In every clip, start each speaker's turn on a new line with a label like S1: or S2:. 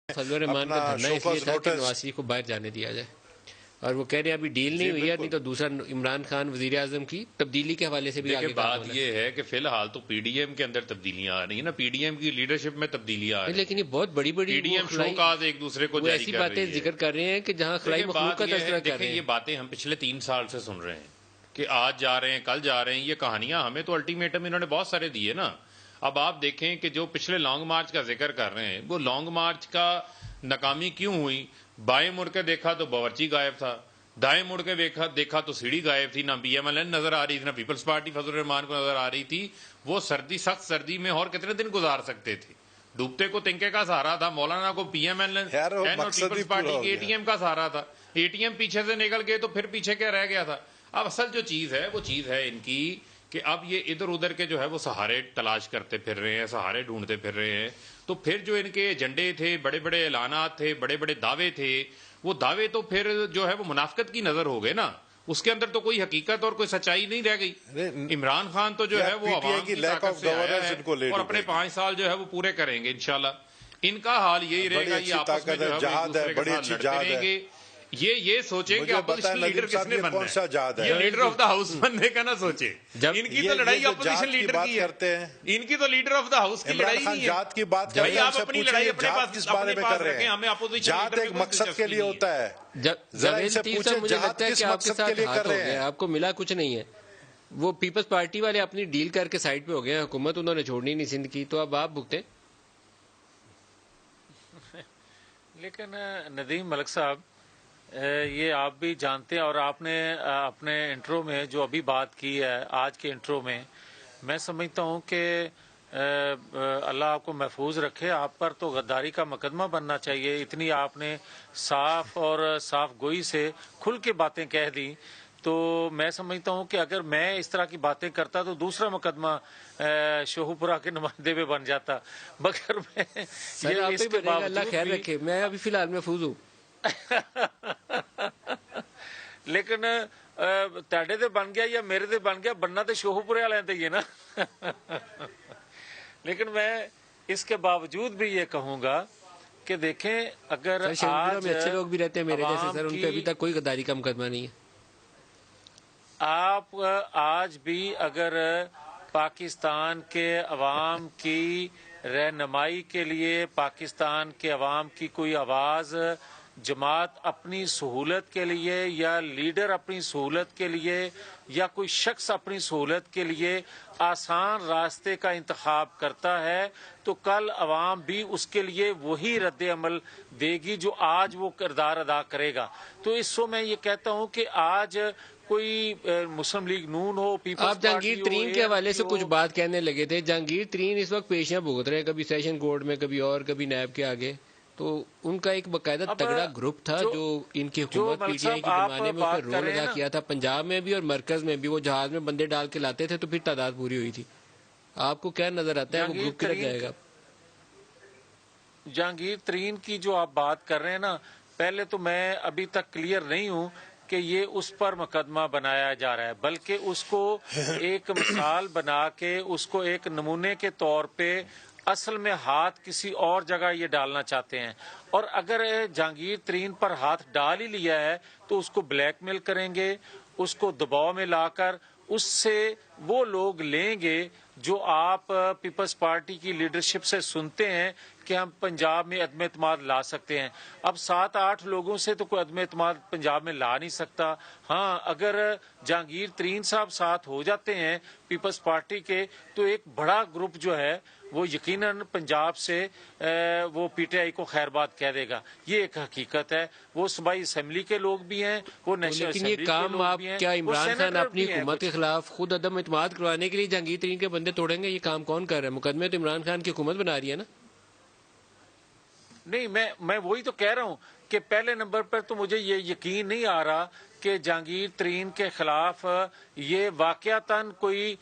S1: فضل الرحمان کا دھرنا اس لیے تھا کہ نواز شریف کو باہر جانے دیا جائے، اور وہ کہہ رہے ہیں ابھی ڈیل نہیں ہوئی ہے، نہیں تو دوسرا عمران خان وزیر اعظم کی تبدیلی کے حوالے سے بھی آگے
S2: بات یہ ہے کہ فی الحال تو پی ڈی ایم کے اندر تبدیلیاں آ رہی ہیں نا، پی ڈی ایم کی لیڈرشپ میں تبدیلیاں آ رہی ہیں،
S1: لیکن یہ بہت بڑی بڑی
S2: پی ڈی ایم شوکاز ایک دوسرے کو جاری
S1: ایسی
S2: کر
S1: باتیں
S2: رہی ہے،
S1: ذکر کر رہے ہیں کہ جہاں خلائی مخلوق کا تذکرہ کر رہے ہیں۔
S2: یہ باتیں ہم پچھلے 3 سال سے سن رہے ہیں کہ آج جا رہے ہیں کل جا رہے ہیں، یہ کہانیاں ہمیں تو الٹیمیٹم انہوں نے بہت سارے دیے نا۔ اب آپ دیکھیں کہ جو پچھلے لانگ مارچ کا ذکر کر رہے ہیں، وہ لانگ مارچ کا ناکامی کیوں ہوئی؟ بائیں مڑ کے دیکھا تو باورچی غائب تھا، دائیں مڑ کے دیکھا تو سیڑھی غائب تھی، نہ پی ایم ایل این نظر آ رہی تھی، نہ پیپلز پارٹی فضل الرحمان کو نظر آ رہی تھی۔ وہ سخت سردی میں اور کتنے دن گزار سکتے تھے؟ ڈوبتے کو تنکے کا سہارا تھا، مولانا کو پی ایم ایل این اور پیپلز پارٹی کے اے ٹی ایم کا سہارا تھا، اے ٹی ایم پیچھے سے نکل گئے تو پھر پیچھے کیا رہ گیا تھا؟ اب اصل جو چیز ہے وہ چیز ہے ان کی کہ اب یہ ادھر ادھر کے جو ہے وہ سہارے تلاش کرتے پھر رہے ہیں، سہارے ڈھونڈتے پھر رہے ہیں۔ تو پھر جو ان کے ایجنڈے تھے، بڑے بڑے اعلانات تھے، بڑے بڑے دعوے تھے، وہ دعوے تو پھر جو ہے وہ منافقت کی نظر ہو گئے نا، اس کے اندر تو کوئی حقیقت اور کوئی سچائی نہیں رہ گئی۔ عمران خان تو جو ہے وہ عوام کی طاقت سے آیا ہے اور اپنے 5 سال جو ہے وہ پورے کریں گے انشاءاللہ۔ ان کا حال یہی رہے گا، یہ آپس میں جو ہے وہ ایک دوسرے کے ساتھ لڑتے رہیں گے۔ یہ سوچیں کہ اپوزیشن لیڈر کس نے بننا ہے، یہ لیڈر آف دا ہاؤس بننے کا نہ سوچے۔ ان کی تو لڑائی اپوزیشن لیڈر کی ہے، ان کی تو لیڈر آف دا ہاؤس کی لڑائی نہیں ہے۔
S3: جات کی بات کرتے ہیں،
S2: آپ اپنی لڑائی اپنے پاس
S3: کس بارے میں کر رہے ہیں؟
S2: ہمیں اپوزیشن
S3: جات ایک مقصد کے لیے ہوتا ہے۔
S1: مجھے لگتا ہے کہ آپ کے ساتھ ہاتھ ہو گیا، آپ کو ملا کچھ نہیں ہے۔ وہ پیپلز پارٹی والے اپنی ڈیل کر کے سائڈ پہ ہو گئے، حکومت انہوں نے چھوڑنی نہیں سندھ کی، تو اب آپ بھگتے۔
S4: لیکن ندیم ملک صاحب، یہ آپ بھی جانتے ہیں اور آپ نے اپنے انٹرو میں جو ابھی بات کی ہے، آج کے انٹرو میں، میں سمجھتا ہوں کہ اللہ آپ کو محفوظ رکھے۔ آپ پر تو غداری کا مقدمہ بننا چاہیے، اتنی آپ نے صاف اور صاف گوئی سے کھل کے باتیں کہہ دی۔ تو میں سمجھتا ہوں کہ اگر میں اس طرح کی باتیں کرتا تو دوسرا مقدمہ شوہپورہ کے نمائندے پہ بن جاتا، مگر میں
S1: اللہ خیر رکھے، میں ابھی فی الحال محفوظ ہوں۔
S4: لیکن تاڑے تے بن گیا یا میرے تے بن گیا، بننا تو شوہپورے والے تے ہی ہے نا۔ لیکن میں اس کے باوجود بھی یہ کہوں گا کہ دیکھیں، اگر آج
S1: اچھے لوگ بھی رہتے ہیں میرے جیسے سر، ان پہ ابھی تک کوئی غداری کا مقدمہ نہیں ہے۔
S4: آپ آج بھی اگر پاکستان کے عوام کی رہنمائی کے لیے، پاکستان کے عوام کی کوئی آواز، جماعت اپنی سہولت کے لیے یا لیڈر اپنی سہولت کے لیے یا کوئی شخص اپنی سہولت کے لیے آسان راستے کا انتخاب کرتا ہے تو کل عوام بھی اس کے لیے وہی رد عمل دے گی جو آج وہ کردار ادا کرے گا۔ تو اس سے میں یہ کہتا ہوں کہ آج کوئی مسلم لیگ نون ہو، پیپلز
S1: آپ جہانگیر ترین کے حوالے سے کچھ بات کہنے لگے تھے۔ جہانگیر ترین اس وقت پیشیاں بھگت رہے ہیں، کبھی سیشن کورٹ میں، کبھی اور، کبھی نیب کے آگے۔ تو ان کا ایک باقاعدہ تگڑا گروپ تھا جو ان کی حکومت پی ٹی آئی کے زمانے میں اس پر رول ادا کیا تھا، پنجاب میں بھی اور مرکز میں بھی۔ وہ جہاز میں بندے ڈال کے لاتے تھے تو پھر تعداد پوری ہوئی تھی۔ آپ کو کیا نظر آتا ہے وہ گروپ کدھر جائے گا؟
S4: جہانگیر ترین کی جو آپ بات کر رہے ہیں نا، پہلے تو میں ابھی تک کلیئر نہیں ہوں کہ یہ اس پر مقدمہ بنایا جا رہا ہے، بلکہ اس کو ایک مثال بنا کے، اس کو ایک نمونے کے طور پہ اصل میں ہاتھ کسی اور جگہ یہ ڈالنا چاہتے ہیں۔ اور اگر جہانگیر ترین پر ہاتھ ڈال ہی لیا ہے تو اس کو بلیک میل کریں گے، اس کو دباؤ میں لا کر اس سے وہ لوگ لیں گے جو آپ پیپلز پارٹی کی لیڈرشپ سے سنتے ہیں کہ ہم پنجاب میں عدم اعتماد لا سکتے ہیں۔ اب 7-8 لوگوں سے تو کوئی عدم اعتماد پنجاب میں لا نہیں سکتا۔ ہاں، اگر جہانگیر ترین صاحب ساتھ ہو جاتے ہیں پیپلز پارٹی کے تو ایک بڑا گروپ جو ہے وہ یقیناً پنجاب سے وہ پی ٹی آئی کو خیر بات کہہ دے گا۔ یہ ایک حقیقت ہے۔ وہ صوبائی اسمبلی کے لوگ بھی ہیں، وہ نیشنل اسمبلی کے لوگ بھی ہیں۔
S1: کیا عمران خان اپنی حکومت کے خلاف خود عدم اعتماد کروانے کے لیے جہانگیر ترین کے بندے توڑیں گے؟ یہ کام کون کر رہا ہے؟ مقدمے تو عمران خان کی حکومت بنا رہی ہے نا۔
S4: نہیں، میں وہی تو کہہ رہا ہوں کہ پہلے نمبر پر تو مجھے یہ یقین نہیں آ رہا کہ جہانگیر ترین کے خلاف یہ واقعتاً کوئی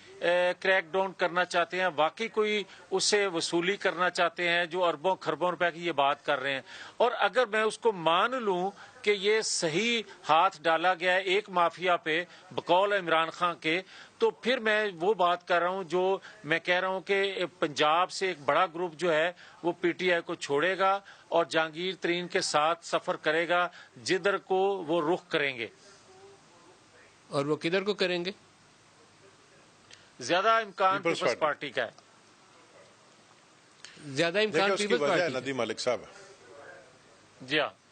S4: کریک ڈاؤن کرنا چاہتے ہیں، واقعی کوئی اس سے وصولی کرنا چاہتے ہیں جو اربوں خربوں روپے کی یہ بات کر رہے ہیں۔ اور اگر میں اس کو مان لوں کہ یہ صحیح ہاتھ ڈالا گیا ہے ایک مافیا پہ بقول عمران خان کے، تو پھر میں وہ بات کر رہا ہوں جو میں کہہ رہا ہوں کہ پنجاب سے ایک بڑا گروپ جو ہے وہ پی ٹی آئی کو چھوڑے گا اور جہانگیر ترین کے ساتھ سفر کرے گا جدھر کو وہ رخ کریں گے۔
S1: اور وہ کدھر کو کریں گے؟
S4: زیادہ امکان پیپلز پارٹی کا ہے۔
S1: زیادہ امکان
S3: اس کی
S1: پیپلز
S3: وجہ
S1: پارٹی کا۔
S3: ندیم ملک صاحب
S4: جی ہاں۔